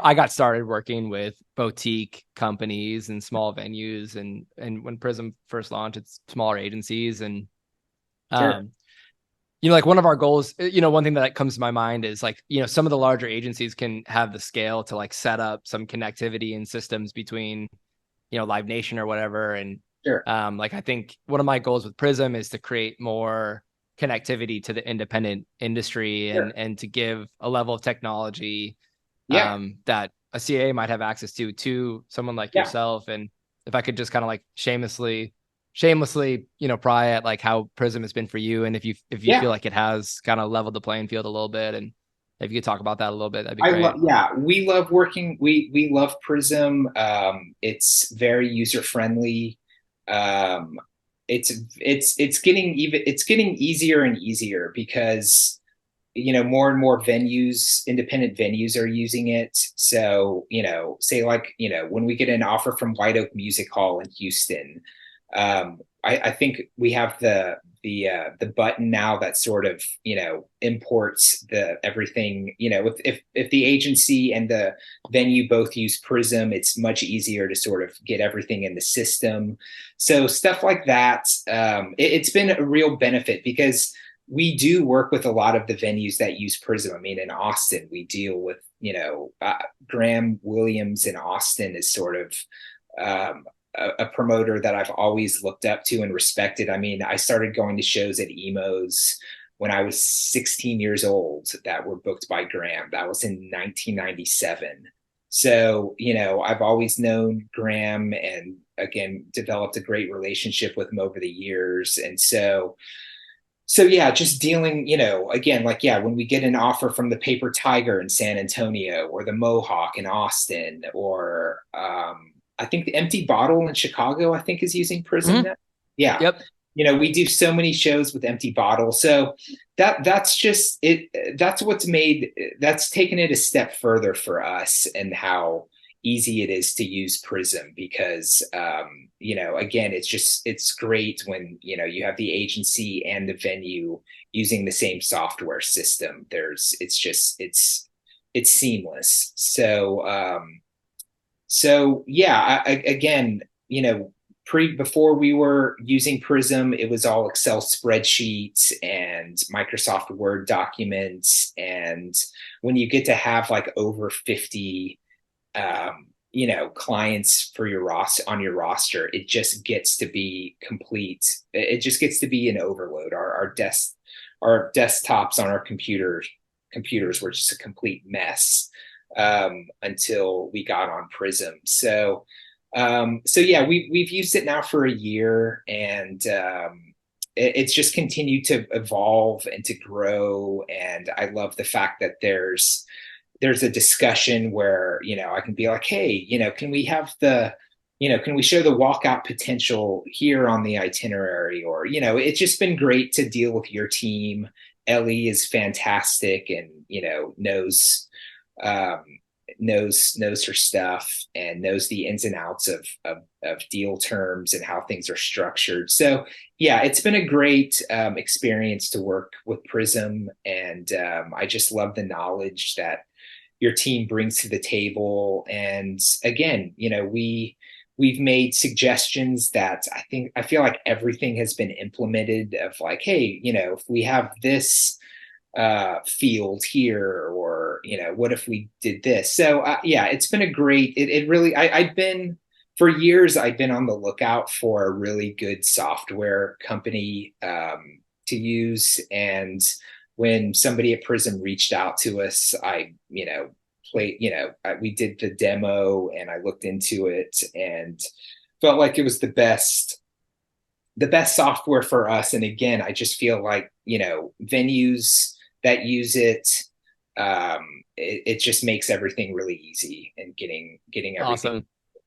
I got started working with boutique companies and small venues, and when Prism first launched, it's smaller agencies. And Sure. um like one of our goals, one thing that comes to my mind is like, some of the larger agencies can have the scale to like set up some connectivity and systems between, Live Nation or whatever. And Sure. like I think one of my goals with Prism is to create more connectivity to the independent industry, and Sure. and to give a level of technology Yeah. that a CA might have access to someone like Yeah. yourself. And if I could just kind of like shamelessly, pry at like how Prism has been for you, and if you feel Yeah. like it has kind of leveled the playing field a little bit, and if you could talk about that a little bit, that'd be I love, great. yeah, we love working. We love Prism. It's very user friendly. Um, it's getting it's getting easier and easier because more and more venues, independent venues are using it. So, say like, when we get an offer from White Oak Music Hall in Houston, I think we have the button now that sort of, imports the everything, if the agency and the venue both use Prism, it's much easier to sort of get everything in the system. So stuff like that, it's been a real benefit because we do work with a lot of the venues that use Prism. I mean, in Austin, we deal with, Graham Williams in Austin is sort of a promoter that I've always looked up to and respected. I mean, I started going to shows at Emos when I was 16 years old that were booked by Graham. That was in 1997. So, I've always known Graham and again, developed a great relationship with him over the years. And so yeah, just dealing, again, like yeah, when we get an offer from the Paper Tiger in San Antonio or the Mohawk in Austin, or I think the Empty Bottle in Chicago, I think is using Prism Mm-hmm. now. Yeah, Yep. we do so many shows with Empty Bottle, so that's just it. That's taken it a step further for us and how easy it is to use Prism because again, it's great when you have the agency and the venue using the same software system. It's seamless. So yeah, again, pre before we were using Prism, it was all Excel spreadsheets and Microsoft Word documents. And when you get to have like over 50 clients for your roster on your roster, it just gets to be complete. It just gets to be an overload. Our desktops on our computers were just a complete mess until we got on Prism. So yeah, we've used it now for a year, and it's just continued to evolve and to grow. And I love the fact that there's a discussion where I can be like, hey, can we have can we show the walkout potential here on the itinerary? Or it's just been great to deal with your team. Ellie is fantastic and knows um, knows her stuff and knows the ins and outs of deal terms and how things are structured. So yeah, it's been a great experience to work with Prism, and I just love the knowledge that your team brings to the table. And again, we've made suggestions that I feel like everything has been implemented of like, hey, if we have this field here, or what if we did this? So yeah, it's been a great, it really, I've been for years, I've been on the lookout for a really good software company to use. And when somebody at Prism reached out to us, I played, we did the demo and I looked into it and felt like it was the best software for us. And again, I just feel like, venues that use it, it just makes everything really easy and getting everything Awesome.